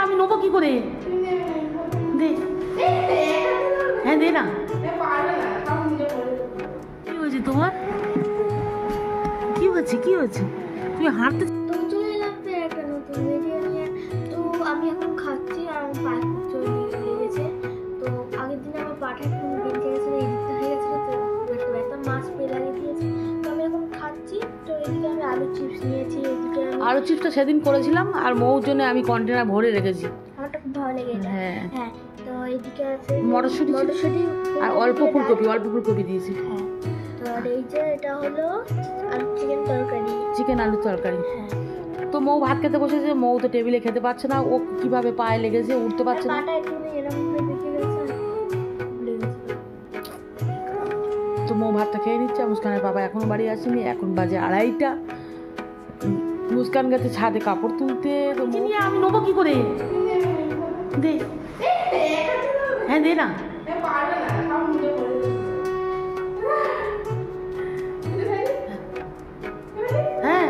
আমি নেবো কি করে? দে, হ্যাঁ দে না। কি হয়েছে তোমার? কি হয়েছে কি হয়েছে? তুমি হাঁটতে চলে এলাম একটা নতুন ভিডিও নিয়ে। তো আমি এখন খাচ্ছি আর পা লেগেছে। তো আগের দিন আমার পাটা একটু বেঁকে গেছিলো, এদিকটা হয়ে গেছিলো, তো একটু একটা মাছ লাগিয়ে দিয়েছে। তো আমি এখন খাচ্ছি। তো এদিকে আমি আলু চিপস নিয়েছি, এদিকে আলু চিপসটা সেদিন করেছিলাম আর মৌর জন্য আমি কন্টেনার ভরে রেখেছি। আমারটা খুব ভালো লেগে গেছে। হ্যাঁ হ্যাঁ, তো এদিকে আছে মটরশুঁটি আর অল্প ফুলকপি দিয়েছি। হ্যাঁ, তো আর এই যে এটা হলো আর চিকেন আলুর তরকারি। হ্যাঁ, তো মৌ ভাত খেতে বসেছে, মৌ তো টেবিলে খেতে পারছে না, ও কিভাবে পায়ে লেগেছে, উঠতে পারছে না। পাটা একটু এরকম করে বেঁকে গেছে। তো মৌ ভাতটা খেয়ে নিচ্ছে। মুস্কানের বাবা এখনো বাড়ি আসেনি, এখন বাজে 2:30। মুস্কান গেছে ছাদে কাপড় তুলতে। তো আমি নেবো কি করে? দে, হ্যাঁ দে না। হ্যাঁ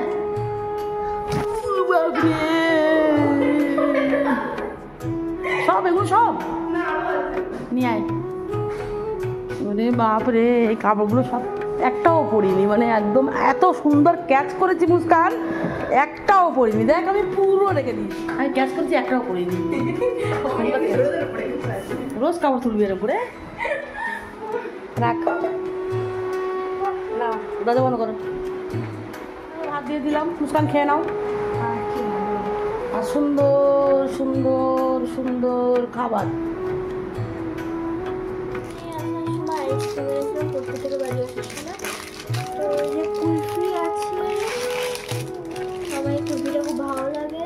সব এগুলো সব নিয়ে আয়। মানে বাপরে, এই কাপড়গুলো সব একটাও পরিনি, মানে একদম এত সুন্দর ক্যাচ করেছি মুস্কান, একটাও পরিনি। দেখ আমি পুরো রেখে দিই, আমি ক্যাচ করেছি, একটাও পরিনি। রোজ কাপড় তুলবি এর উপরে, রাখ না, দরজা বন্ধ করো। হাত দিয়ে দিলাম, মুস্কান খেয়ে নাও। আর সুন্দর সুন্দর সুন্দর খাবার। সবাই কুলফিটা খুব ভালো লাগে।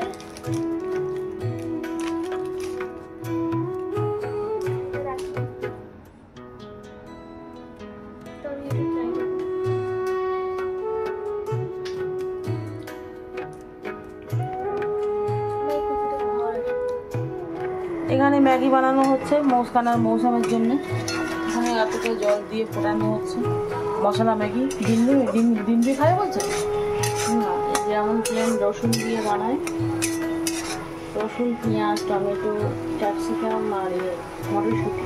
এখানে ম্যাগি বানানো হচ্ছে মুস্কান আর মৌসামের জন্য। এখানে এতটা জল দিয়ে ফোটানো হচ্ছে মশলা ম্যাগি। ডিম দিয়ে খায় বলছে না, যেমন প্লেন রসুন দিয়ে বানায়, রসুন, পেঁয়াজ, টমেটো, ক্যাপসিকাম আর মটরশুঁটি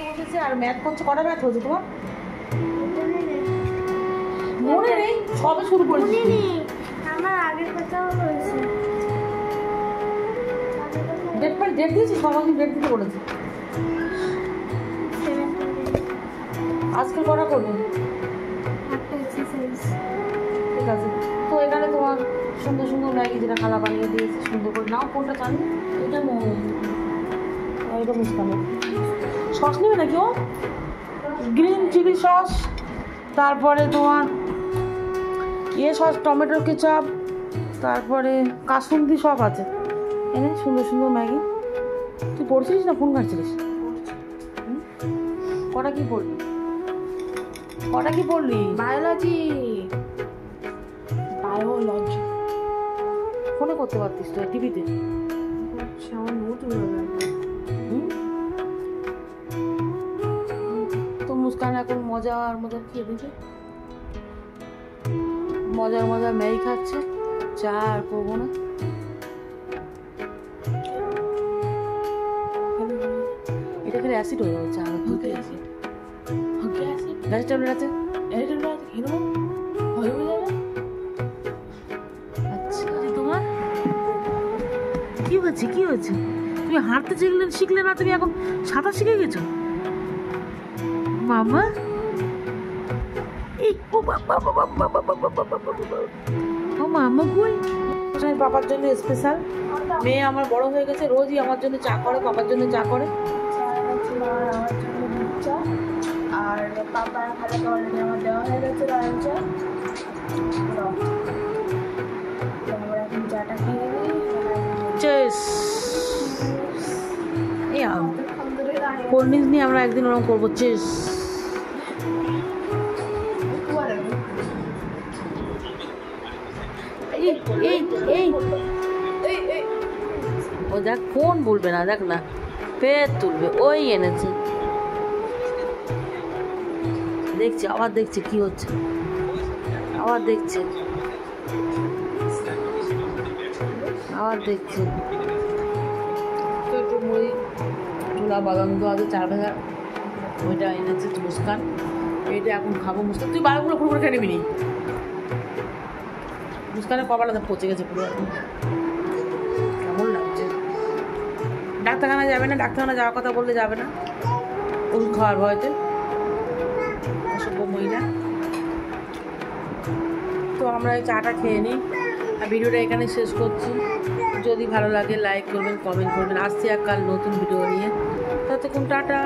উঠেছে। আর ম্যাথ করছে, কটা ম্যাথ হয়েছে তোমার? মনে নেই, সবে শুরু করেছি। আমার আগের কথাও হয়েছে। ডেট দিয়েছি, সবাইকে ডেট দিতে বলেছি। আজকে কটা করবে? ঠিক আছে। তো এখানে তোমার সুন্দর সুন্দর ম্যাগি যেটা খালা বানিয়ে দিয়েছি, সুন্দর করে নাও। কোনটা চান? এটা এটা মুস্কানের। সস নেবে নাকি ও? গ্রিন চিলি সস, তারপরে তোমার সস, টমেটোর কেচাপ, তারপরে কাসুন্দি, সব আছে এনে। সুন্দর সুন্দর ম্যাগি। তুই পড়ছিলিস না ফোন ঘাটছিলিস? কটা কি পড়লি? বায়োলজি। ফোনে করতে পারতিস তো, টিভিতে। তো মুস্কান এখন মজার খেয়ে দিচ্ছে, মজার ম্যাগি খাচ্ছে। চা আর করবো না। এটা খেলে অ্যাসিড হয়ে যাবে। চা আর দুধে অ্যাসিড, গ্যাসের ট্যাবলেট আছে, আচ্ছা। তোমার কি হয়েছে? তুমি হাঁটতে শিখলে না, তুমি এখন সাঁতার শিখে গেছো মামা। মামা কই? পাপার জন্য স্পেশাল। মেয়ে আমার বড় হয়ে গেছে, রোজই আমার জন্য চা করে, পাপার জন্য চা করে। আর পাপার খালাকে অলরেডি আমার দেওয়া হয়ে গেছে লাল চা। আমরা এখন চাটা খেয়ে কোল্ড ড্রিঙ্কস নিয়ে আমরা একদিন ওরকম করবো। চেস। ও দেখ, ফোন বলবে না, দেখ না, পেট তুলবে। ওই এনেছে, দেখছি, আবার দেখছি কি হচ্ছে, আবার দেখছে। আবার দেখছি তো একটু মুড়ি ছোলা বাদাম তো আছে 4 ভাজা, ওইটা এনেছে মুস্কান, এইটা এখন খাবো। মুস্কান তুই বারগুলো পুরো খেয়ে নিবি নি? মুস্কানের কপালটা পচে গেছে পুরো, কেমন লাগছে। ডাক্তারখানা যাবে না, ডাক্তারখানা যাওয়ার কথা বললে যাবে না, ওষুধ খাওয়ার ভয়তে, অসভ্য মহিলা। তো আমরা এই চাটা খেয়ে নিই আর ভিডিওটা এখানে শেষ করছি। যদি ভালো লাগে লাইক করবেন, কমেন্ট করবেন। আসছি এক কাল নতুন ভিডিও নিয়ে, ততক্ষণ টাটা।